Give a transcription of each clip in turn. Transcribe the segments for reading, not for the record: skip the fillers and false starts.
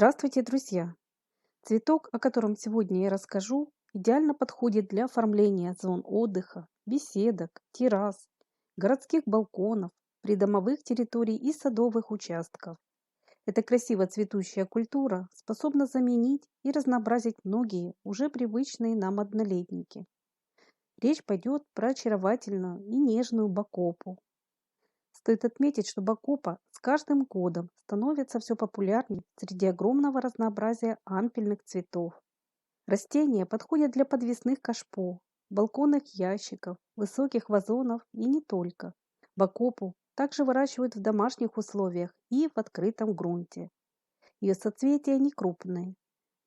Здравствуйте, друзья! Цветок, о котором сегодня я расскажу, идеально подходит для оформления зон отдыха, беседок, террас, городских балконов, придомовых территорий и садовых участков. Эта красиво цветущая культура способна заменить и разнообразить многие уже привычные нам однолетники. Речь пойдет про очаровательную и нежную бакопу. Стоит отметить, что бакопа с каждым годом становится все популярнее среди огромного разнообразия ампельных цветов. Растения подходят для подвесных кашпо, балконных ящиков, высоких вазонов и не только. Бакопу также выращивают в домашних условиях и в открытом грунте. Ее соцветия не крупные,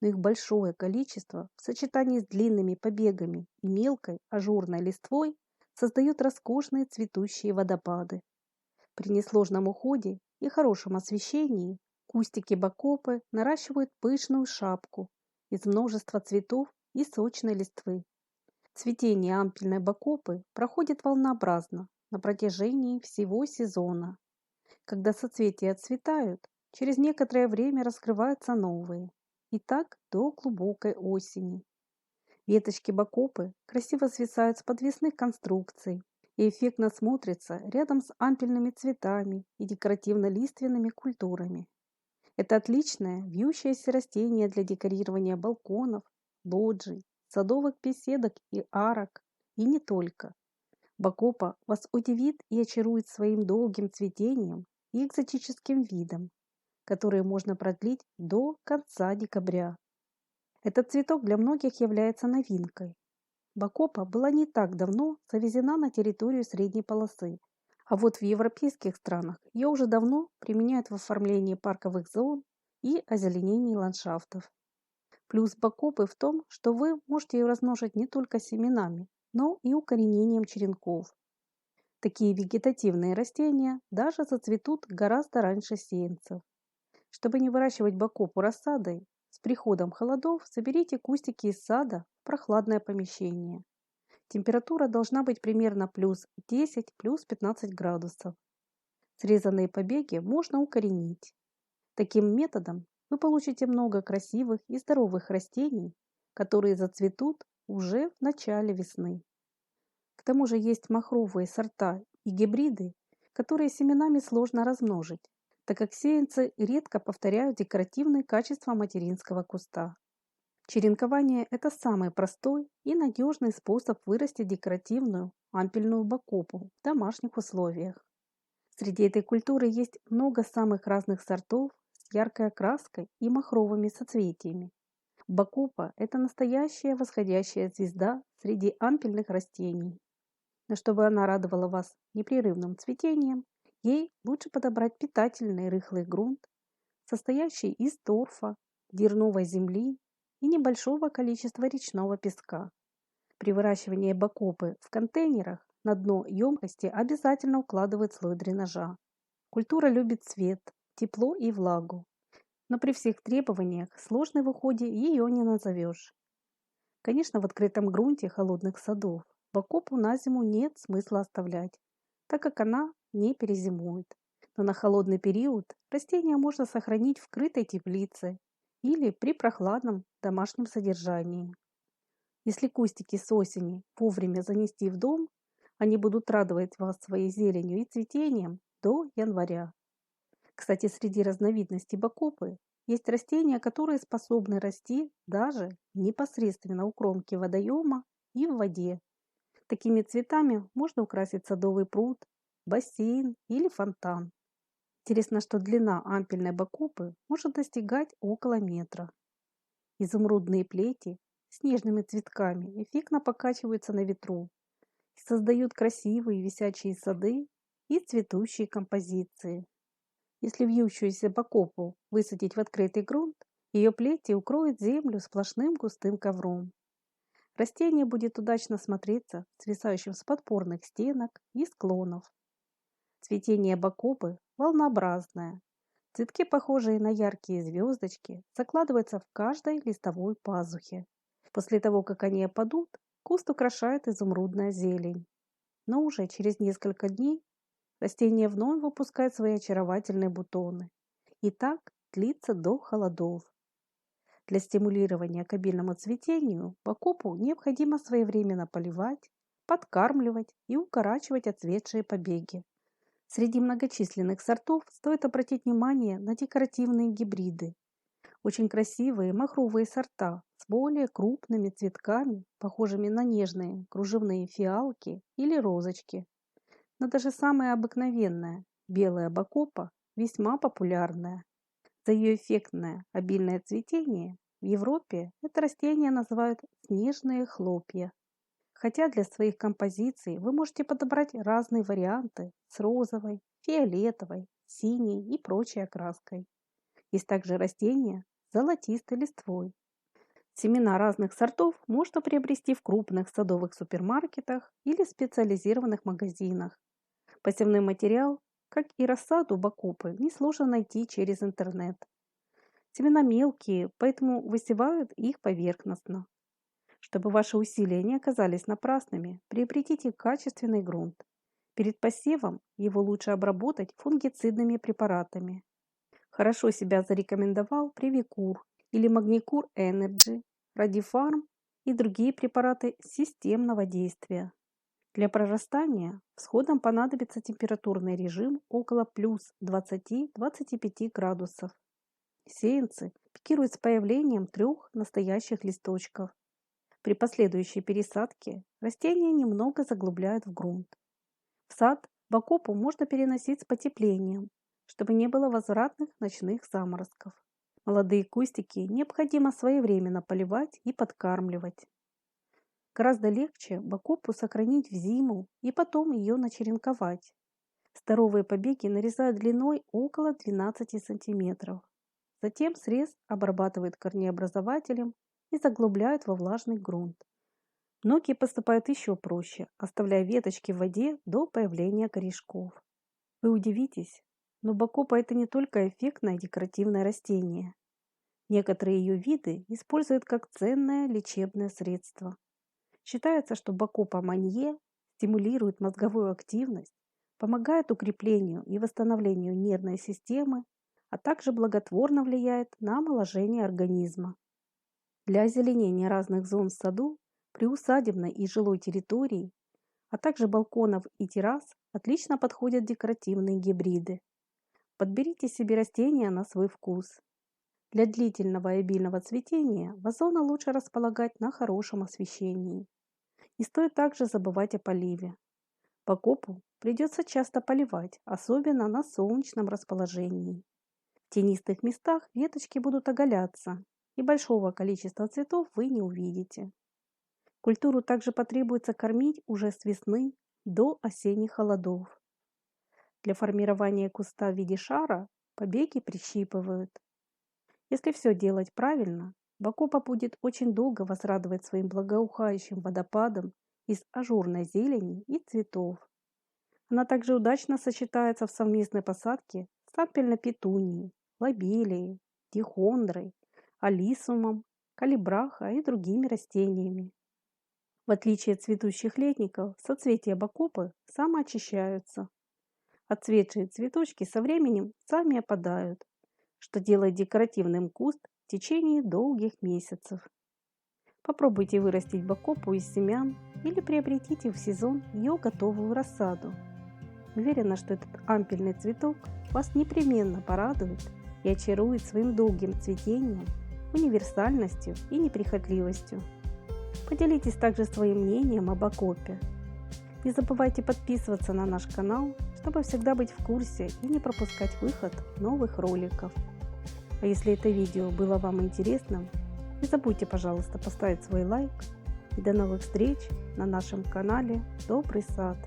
но их большое количество в сочетании с длинными побегами и мелкой ажурной листвой создают роскошные цветущие водопады. При несложном уходе и хорошем освещении кустики бакопы наращивают пышную шапку из множества цветов и сочной листвы. Цветение ампельной бакопы проходит волнообразно на протяжении всего сезона. Когда соцветия отцветают, через некоторое время раскрываются новые. И так до глубокой осени. Веточки бакопы красиво свисают с подвесных конструкций и эффектно смотрятся рядом с ампельными цветами и декоративно-лиственными культурами. Это отличное вьющееся растение для декорирования балконов, лоджий, садовых беседок и арок, и не только. Бакопа вас удивит и очарует своим долгим цветением и экзотическим видом, которые можно продлить до конца декабря. Этот цветок для многих является новинкой. Бакопа была не так давно завезена на территорию средней полосы, а вот в европейских странах ее уже давно применяют в оформлении парковых зон и озеленении ландшафтов. Плюс бакопы в том, что вы можете ее размножить не только семенами, но и укоренением черенков. Такие вегетативные растения даже зацветут гораздо раньше сеянцев. Чтобы не выращивать бакопу рассадой, с приходом холодов соберите кустики из сада в прохладное помещение. Температура должна быть примерно плюс 10, плюс 15 градусов. Срезанные побеги можно укоренить. Таким методом вы получите много красивых и здоровых растений, которые зацветут уже в начале весны. К тому же есть махровые сорта и гибриды, которые семенами сложно размножить, так как сеянцы редко повторяют декоративные качества материнского куста. Черенкование – это самый простой и надежный способ вырастить декоративную ампельную бакопу в домашних условиях. Среди этой культуры есть много самых разных сортов с яркой окраской и махровыми соцветиями. Бакопа – это настоящая восходящая звезда среди ампельных растений. Но чтобы она радовала вас непрерывным цветением, ей лучше подобрать питательный рыхлый грунт, состоящий из торфа, дерновой земли и небольшого количества речного песка. При выращивании бакопы в контейнерах на дно емкости обязательно укладывают слой дренажа. Культура любит свет, тепло и влагу, но при всех требованиях сложной в уходе ее не назовешь. Конечно, в открытом грунте холодных садов бакопу на зиму нет смысла оставлять, так как она не перезимует. Но на холодный период растения можно сохранить в крытой теплице или при прохладном домашнем содержании. Если кустики с осени вовремя занести в дом, они будут радовать вас своей зеленью и цветением до января. Кстати, среди разновидностей бакопы есть растения, которые способны расти даже непосредственно у кромки водоема и в воде. Такими цветами можно украсить садовый пруд, бассейн или фонтан. Интересно, что длина ампельной бакопы может достигать около метра. Изумрудные плети с нежными цветками эффектно покачиваются на ветру и создают красивые висячие сады и цветущие композиции. Если вьющуюся бакопу высадить в открытый грунт, ее плети укроют землю сплошным густым ковром. Растение будет удачно смотреться свисающим с подпорных стенок и склонов. Цветение бакопы волнообразное. Цветки, похожие на яркие звездочки, закладываются в каждой листовой пазухе. После того, как они опадут, куст украшает изумрудная зелень. Но уже через несколько дней растение вновь выпускает свои очаровательные бутоны. И так длиться до холодов. Для стимулирования к обильному цветению бакопу необходимо своевременно поливать, подкармливать и укорачивать отцветшие побеги. Среди многочисленных сортов стоит обратить внимание на декоративные гибриды. Очень красивые махровые сорта с более крупными цветками, похожими на нежные кружевные фиалки или розочки. Но даже самая обыкновенная белая бакопа весьма популярная. За ее эффектное обильное цветение в Европе это растение называют снежные хлопья. Хотя для своих композиций вы можете подобрать разные варианты с розовой, фиолетовой, синей и прочей окраской. Есть также растения с золотистой листвой. Семена разных сортов можно приобрести в крупных садовых супермаркетах или специализированных магазинах. Посевной материал, как и рассаду бакопы, несложно найти через интернет. Семена мелкие, поэтому высевают их поверхностно. Чтобы ваши усилия не оказались напрасными, приобретите качественный грунт. Перед посевом его лучше обработать фунгицидными препаратами. Хорошо себя зарекомендовал Привикур или Магникур Энерджи, Радифарм и другие препараты системного действия. Для прорастания всходам понадобится температурный режим около плюс 20-25 градусов. Сеянцы пикируют с появлением 3 настоящих листочков. При последующей пересадке растения немного заглубляют в грунт. В сад бакопу можно переносить с потеплением, чтобы не было возвратных ночных заморозков. Молодые кустики необходимо своевременно поливать и подкармливать. Гораздо легче бакопу сохранить в зиму и потом ее начеренковать. Здоровые побеги нарезают длиной около 12 см. Затем срез обрабатывают корнеобразователем и заглубляют во влажный грунт. Многие поступают еще проще, оставляя веточки в воде до появления корешков. Вы удивитесь, но бакопа это не только эффектное декоративное растение. Некоторые ее виды используют как ценное лечебное средство. Считается, что бакопа манье стимулирует мозговую активность, помогает укреплению и восстановлению нервной системы, а также благотворно влияет на омоложение организма. Для озеленения разных зон в саду, приусадебной и жилой территории, а также балконов и террас отлично подходят декоративные гибриды. Подберите себе растения на свой вкус. Для длительного и обильного цветения вазоны лучше располагать на хорошем освещении. Не стоит также забывать о поливе. Бакопу придется часто поливать, особенно на солнечном расположении. В тенистых местах веточки будут оголяться, и большого количества цветов вы не увидите. Культуру также потребуется кормить уже с весны до осенних холодов. Для формирования куста в виде шара побеги прищипывают. Если все делать правильно, бакопа будет очень долго вас радовать своим благоухающим водопадом из ажурной зелени и цветов. Она также удачно сочетается в совместной посадке с ампельной петунией, лобелией, дихондрой, алисумом, калибраха и другими растениями. В отличие от цветущих летников, соцветия бакопы самоочищаются. Отцветшие цветочки со временем сами опадают, что делает декоративным куст в течение долгих месяцев. Попробуйте вырастить бакопу из семян или приобретите в сезон ее готовую рассаду. Уверена, что этот ампельный цветок вас непременно порадует и очарует своим долгим цветением, универсальностью и неприхотливостью. Поделитесь также своим мнением об бакопе. Не забывайте подписываться на наш канал, чтобы всегда быть в курсе и не пропускать выход новых роликов. А если это видео было вам интересным, не забудьте, пожалуйста, поставить свой лайк. И до новых встреч на нашем канале Добрый сад.